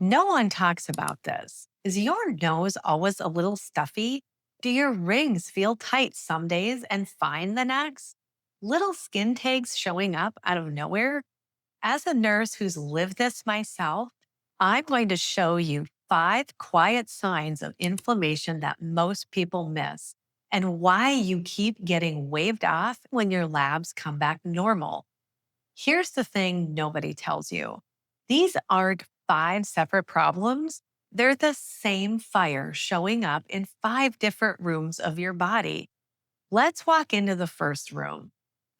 No one talks about this. Is your nose always a little stuffy? Do your rings feel tight some days and fine the next? Little skin tags showing up out of nowhere? As a nurse who's lived this myself, I'm going to show you 5 quiet signs of inflammation that most people miss and why you keep getting waved off when your labs come back normal. Here's the thing nobody tells you: these aren't 5 separate problems. They're the same fire showing up in 5 different rooms of your body. Let's walk into the first room.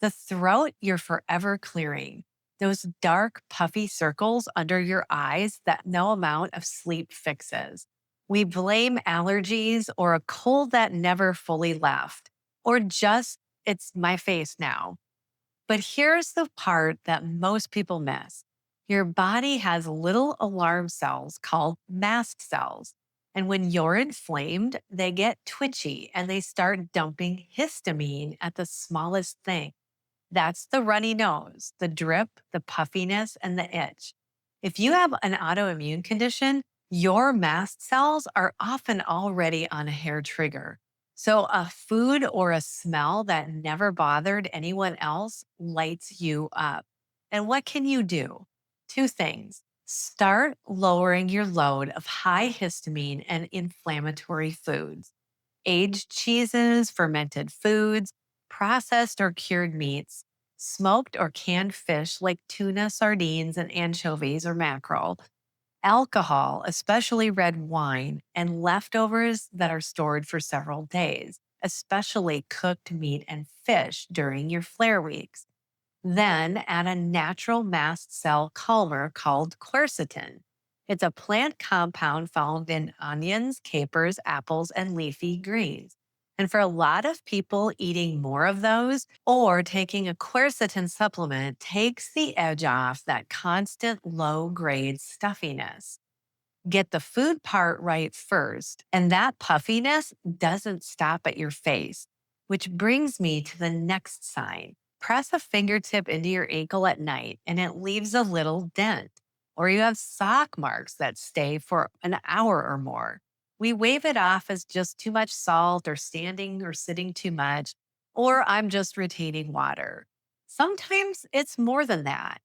The throat you're forever clearing. Those dark, puffy circles under your eyes that no amount of sleep fixes. We blame allergies or a cold that never fully left, or just it's my face now. But here's the part that most people miss. Your body has little alarm cells called mast cells. And when you're inflamed, they get twitchy and they start dumping histamine at the smallest thing. That's the runny nose, the drip, the puffiness, and the itch. If you have an autoimmune condition, your mast cells are often already on a hair trigger. So, a food or a smell that never bothered anyone else lights you up. And what can you do? 2 things. Start lowering your load of high histamine and inflammatory foods. Aged cheeses, fermented foods, processed or cured meats, smoked or canned fish like tuna, sardines, and anchovies or mackerel, alcohol, especially red wine, and leftovers that are stored for several days, especially cooked meat and fish during your flare weeks. Then add a natural mast cell calmer called quercetin. It's a plant compound found in onions, capers, apples, and leafy greens. And for a lot of people, eating more of those or taking a quercetin supplement takes the edge off that constant low grade stuffiness. Get the food part right first, and that puffiness doesn't stop at your face, which brings me to the next sign. Press a fingertip into your ankle at night and it leaves a little dent, or you have sock marks that stay for an hour or more. We wave it off as just too much salt or standing or sitting too much, or I'm just retaining water. Sometimes it's more than that.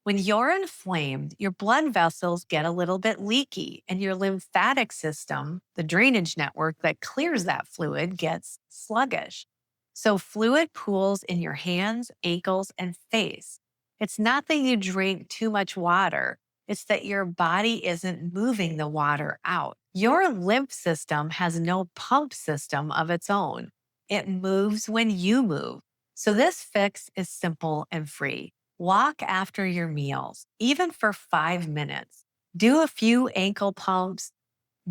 When you're inflamed, your blood vessels get a little bit leaky, and your lymphatic system, the drainage network that clears that fluid, gets sluggish. So, fluid pools in your hands, ankles, and face. It's not that you drink too much water, it's that your body isn't moving the water out. Your lymph system has no pump system of its own, it moves when you move. So, this fix is simple and free. Walk after your meals, even for 5 minutes. Do a few ankle pumps,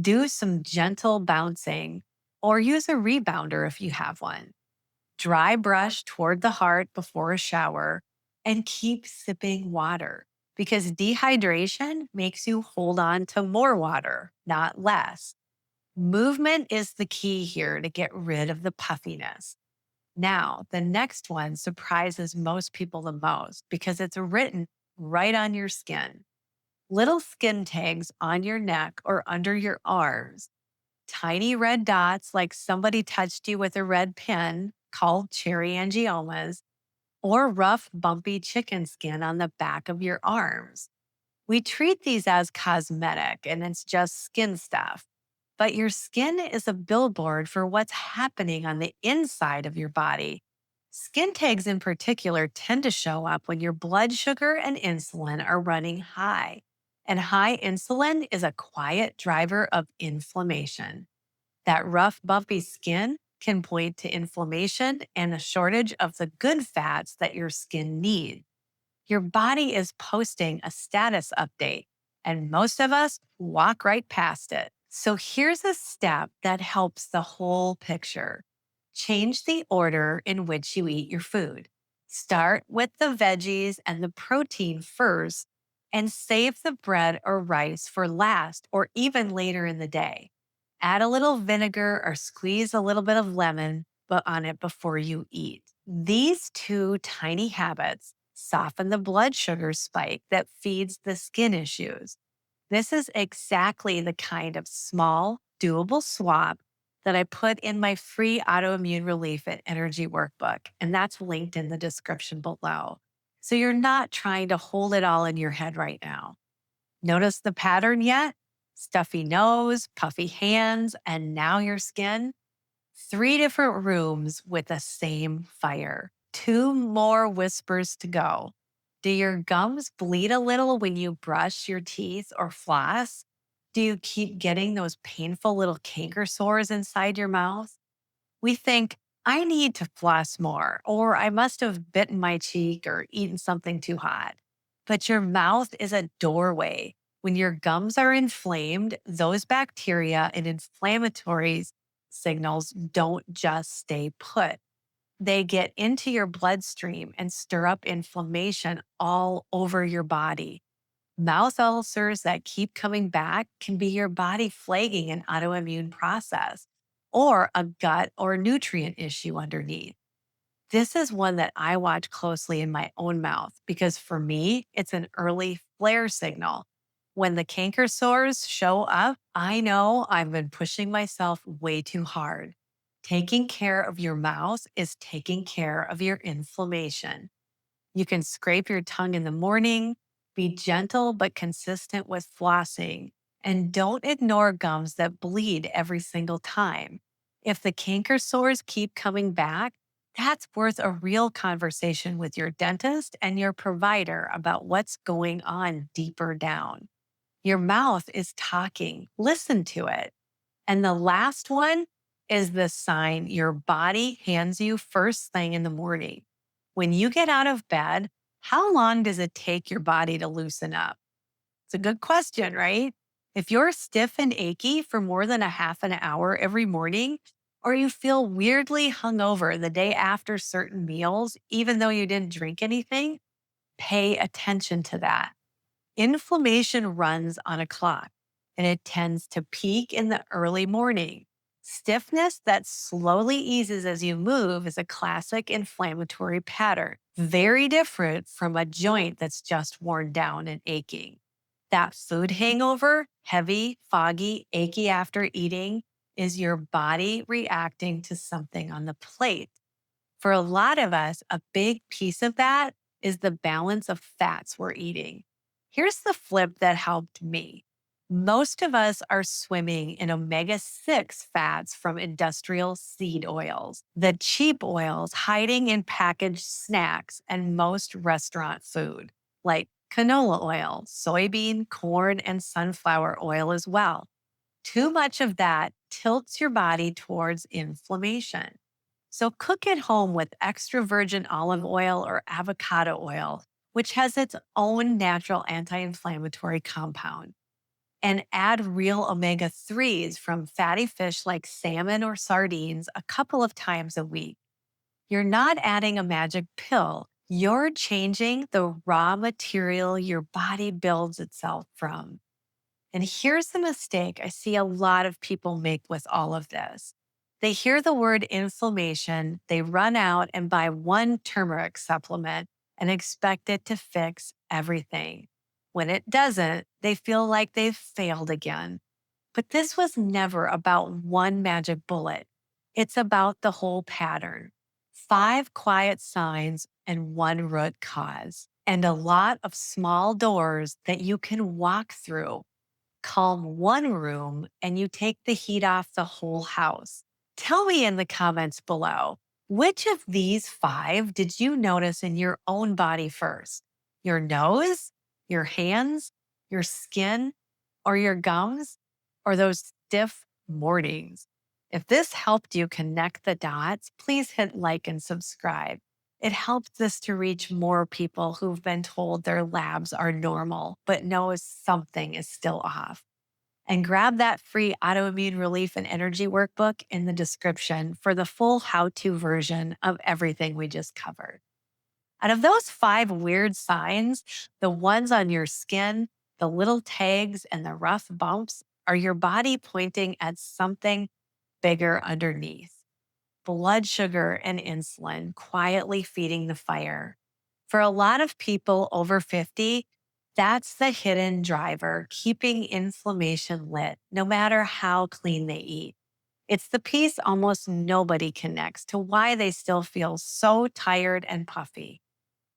do some gentle bouncing, or use a rebounder if you have one. Dry brush toward the heart before a shower and keep sipping water because dehydration makes you hold on to more water, not less. Movement is the key here to get rid of the puffiness. Now, the next one surprises most people the most because it's written right on your skin. Little skin tags on your neck or under your arms. Tiny red dots like somebody touched you with a red pen called cherry angiomas, or rough, bumpy chicken skin on the back of your arms. We treat these as cosmetic and it's just skin stuff. But your skin is a billboard for what's happening on the inside of your body. Skin tags, in particular, tend to show up when your blood sugar and insulin are running high. And high insulin is a quiet driver of inflammation. That rough, bumpy skin can point to inflammation and a shortage of the good fats that your skin needs. Your body is posting a status update, and most of us walk right past it. So here's a step that helps the whole picture. Change the order in which you eat your food. Start with the veggies and the protein first, and save the bread or rice for last or even later in the day. Add a little vinegar or squeeze a little bit of lemon but on it before you eat. These 2 tiny habits soften the blood sugar spike that feeds the skin issues. This is exactly the kind of small, doable swap that I put in my free autoimmune relief and energy workbook. And that's linked in the description below. So you're not trying to hold it all in your head right now. Notice the pattern yet? Stuffy nose, puffy hands, and now your skin. Three different rooms with the same fire. Two more whispers to go. Do your gums bleed a little when you brush your teeth or floss? Do you keep getting those painful little canker sores inside your mouth? We think, I need to floss more, or I must have bitten my cheek or eaten something too hot. But your mouth is a doorway. When your gums are inflamed, those bacteria and inflammatory signals don't just stay put. They get into your bloodstream and stir up inflammation all over your body. Mouth ulcers that keep coming back can be your body flagging an autoimmune process or a gut or nutrient issue underneath. This is one that I watch closely in my own mouth because for me, it's an early flare signal. When the canker sores show up, I know I've been pushing myself way too hard. Taking care of your mouth is taking care of your inflammation. You can scrape your tongue in the morning, be gentle but consistent with flossing, and don't ignore gums that bleed every single time. If the canker sores keep coming back, that's worth a real conversation with your dentist and your provider about what's going on deeper down. Your mouth is talking. Listen to it. And the last one is the sign your body hands you first thing in the morning. When you get out of bed, how long does it take your body to loosen up? It's a good question, right? If you're stiff and achy for more than a half an hour every morning, or you feel weirdly hungover the day after certain meals, even though you didn't drink anything, pay attention to that. Inflammation runs on a clock and it tends to peak in the early morning. Stiffness that slowly eases as you move is a classic inflammatory pattern, very different from a joint that's just worn down and aching. That food hangover, heavy, foggy, achy after eating, is your body reacting to something on the plate. For a lot of us, a big piece of that is the balance of fats we're eating. Here's the flip that helped me. Most of us are swimming in omega 6 fats from industrial seed oils, the cheap oils hiding in packaged snacks and most restaurant food, like canola oil, soybean, corn, and sunflower oil as well. Too much of that tilts your body towards inflammation. So cook at home with extra virgin olive oil or avocado oil, which has its own natural anti inflammatory compound. And add real omega 3s from fatty fish like salmon or sardines a couple of times a week. You're not adding a magic pill, you're changing the raw material your body builds itself from. And here's the mistake I see a lot of people make with all of this. They hear the word inflammation, they run out and buy one turmeric supplement and expect it to fix everything. When it doesn't, they feel like they've failed again. But this was never about one magic bullet. It's about the whole pattern. Five quiet signs and one root cause, and a lot of small doors that you can walk through. Calm one room and you take the heat off the whole house. Tell me in the comments below, which of these five did you notice in your own body first? Your nose, your hands, your skin, or your gums, or those stiff mornings? If this helped you connect the dots, please hit like and subscribe. It helps this to reach more people who've been told their labs are normal, but know something is still off. And grab that free autoimmune relief and energy workbook in the description for the full how to version of everything we just covered. Out of those five weird signs, the ones on your skin, the little tags, and the rough bumps are your body pointing at something bigger underneath. Blood sugar and insulin quietly feeding the fire. For a lot of people over 50, That's the hidden driver keeping inflammation lit, no matter how clean they eat. It's the piece almost nobody connects to why they still feel so tired and puffy.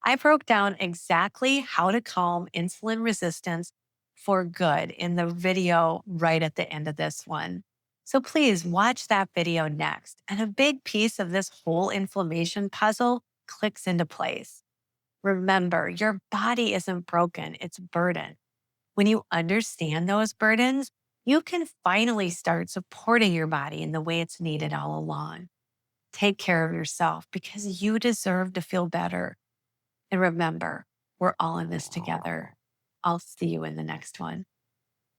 I broke down exactly how to calm insulin resistance for good in the video right at the end of this one. So please watch that video next, and a big piece of this whole inflammation puzzle clicks into place. Remember, your body isn't broken, it's burdened. When you understand those burdens, you can finally start supporting your body in the way it's needed all along. Take care of yourself because you deserve to feel better. And remember, we're all in this together. I'll see you in the next one.